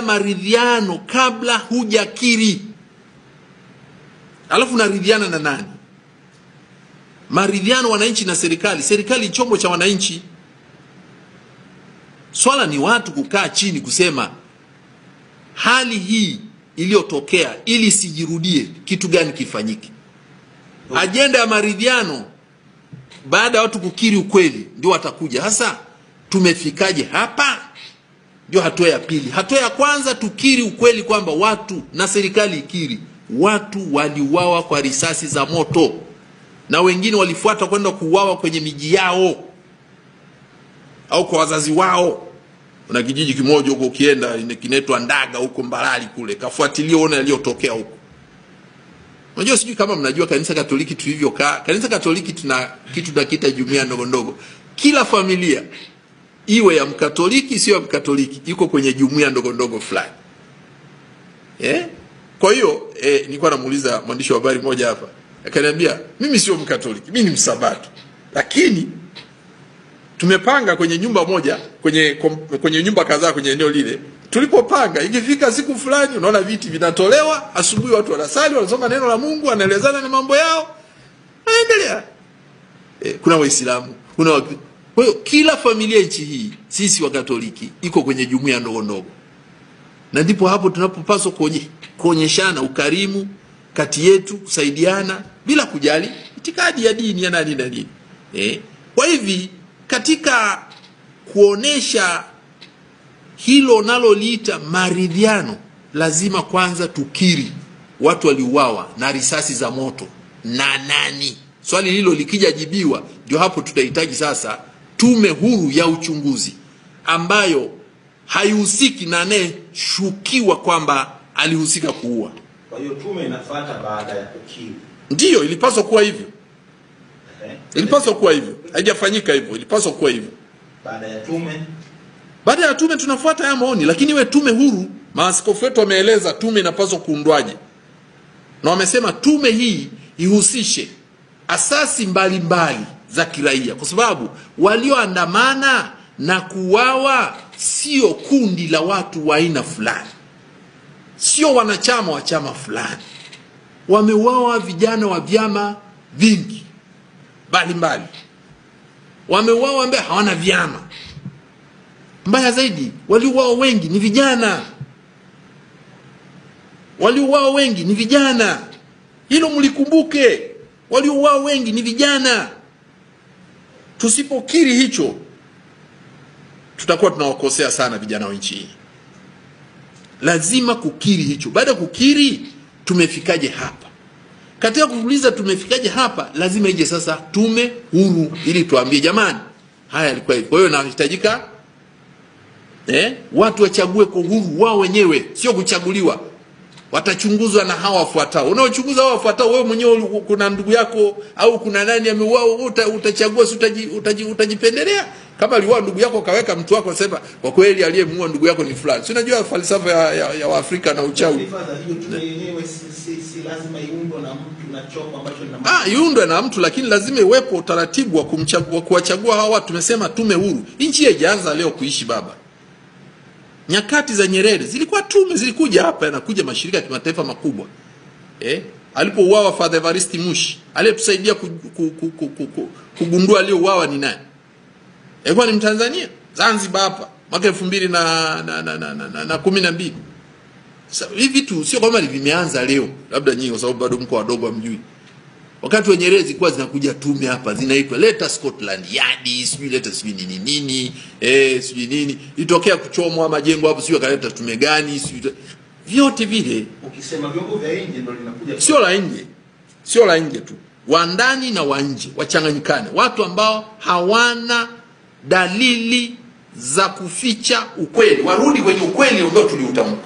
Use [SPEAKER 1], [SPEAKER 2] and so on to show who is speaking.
[SPEAKER 1] endea maridhiano kabla hujakiri. Alafu naridhiana na nani? Maridhiano wananchi na serikali. Serikali chombo cha wananchi. Swala ni watu kukaa chini kusema hali hii iliyotokea ili sijirudie, kitu gani kifanyike? Ajenda ya maridhiano baada ya watu kukiri ukweli ndio watakuja. Hasa tumefikaje hapa? Ndio hatua ya pili. Hatua ya kwanza tukiri ukweli kwamba watu na serikali ikiri watu waliuawa kwa risasi za moto na wengine walifuata kwenda kuuawa kwenye miji yao au kwa wazazi wao. Kuna kijiji kimoja huko ukienda kinaitwa Ndaga huko Mbarali kule, kafuatilia uone yaliyotokea huko. Unajua sijui kama mnajua kanisa Katoliki tulivyokaa. Kanisa Katoliki tuna kitu tunakiita jumuiya ndogo ndogo. Kila familia iwe ya Mkatoliki sio ya Mkatoliki iko kwenye jumuiya ndogo ndogo fulani. Kwa hiyo nilikuwa namuuliza mwandishi wa habari mmoja hapa. Akaniambia mimi sio Mkatoliki, mimi ni Msabato. Lakini tumepanga kwenye nyumba moja, kwenye nyumba kadhaa kwenye eneo lile. Tulipopanga ikifika siku fulani unaona viti vinatolewa, asubuhi watu wanasali, wanasoma neno la Mungu, wanaelezana na mambo yao. Naendelea. Kuna Waislamu, kuna kwa hiyo kila familia nchi hii sisi wa Katoliki iko kwenye jumuiya ndogo ndogo. Na ndipo hapo tunapopaswa kuonyeshana ukarimu kati yetu, kusaidiana bila kujali itikadi ya dini ya nani na nini. Kwa hivi katika kuonesha hilo naloliita maridhiano, lazima kwanza tukiri watu waliuawa na risasi za moto na nani. Swali hilo likija jibiwa, ndio hapo tutahitaji sasa tume huru ya uchunguzi ambayo haihusiki na anayeshukiwa kwamba alihusika kuua.
[SPEAKER 2] Kwa hiyo tume inafuata baada ya kukiri.
[SPEAKER 1] Ndiyo, ilipaswa kuwa hivyo. Ilipaswa kuwa hivyo. Haijafanyika hivyo, ilipaswa kuwa hivyo. Baada ya tume tunafuata haya maoni, lakini we tume huru, maaskofu wetu wameeleza tume inapaswa kuundwaje. Na wamesema tume hii ihusishe asasi mbalimbali za kiraia, kwa sababu walioandamana na kuuawa sio kundi la watu wa aina fulani, sio wanachama wa chama fulani. Wameuawa vijana wa vyama vingi mbalimbali, wameuawa ambao hawana vyama. Mbaya zaidi, waliouawa wengi ni vijana. Waliouawa wengi ni vijana. Hilo mlikumbuke. Waliouawa wengi ni vijana. Tusipokiri hicho, tutakuwa tunawakosea sana vijana wa nchi hii. Lazima kukiri hicho. Baada kukiri, tumefikaje hapa? Katika kuuliza tumefikaje hapa, lazima ije sasa tume huru ili tuambie jamani, haya yalikuwa hivi. Kwa hiyo inahitajika watu wachague kwa uhuru wao wenyewe, sio kuchaguliwa. Watachunguzwa na hawa wafuatao. Unaochunguza hawa wafuatao, wewe mwenyewe kuna ndugu yako au kuna nani ameuawa, utachagua, utajipendelea. Kama aliuawa ndugu yako kaweka mtu wako sema kwa kweli aliyemuua ndugu yako ni fulani. Si unajua falsafa ya Waafrika na uchawi.
[SPEAKER 2] Si lazima iundwe na mtu na chombo ambacho ni
[SPEAKER 1] iundwe na mtu, lakini lazima iwepo utaratibu wa kuwachagua hawa watu. Tumesema tume huru. Nchi haijaanza leo kuishi baba. Nyakati za Nyerere zilikuwa tume zilikuja hapa, yanakuja mashirika ya kimataifa makubwa. Alipouawa Father Evariste Mushi, aliyetusaidia kugundua aliyeuawa ni nani? Alikuwa ni Mtanzania, Zanzibar hapa, mwaka 2012. Sasa hivi vitu sio kama vimeanza leo, labda nyinyi kwa sababu bado mko wadogo hamjui. Wakati wa Nyerere zilikuwa zinakuja tume hapa, zinaitwa Leta Scotland Yard, sijui leta sijui nini, sijui nini. Itokea kuchomwa majengo hapo, sijui akaleta tume gani, sijui vyote vile.
[SPEAKER 2] Ukisema vyombo vya nje ndio linakuja.
[SPEAKER 1] Sio la nje. Sio la nje tu. Wa ndani na wa nje wachanganyikane. Watu ambao hawana dalili za kuficha ukweli, warudi kwenye ukweli ambao tuliutamka.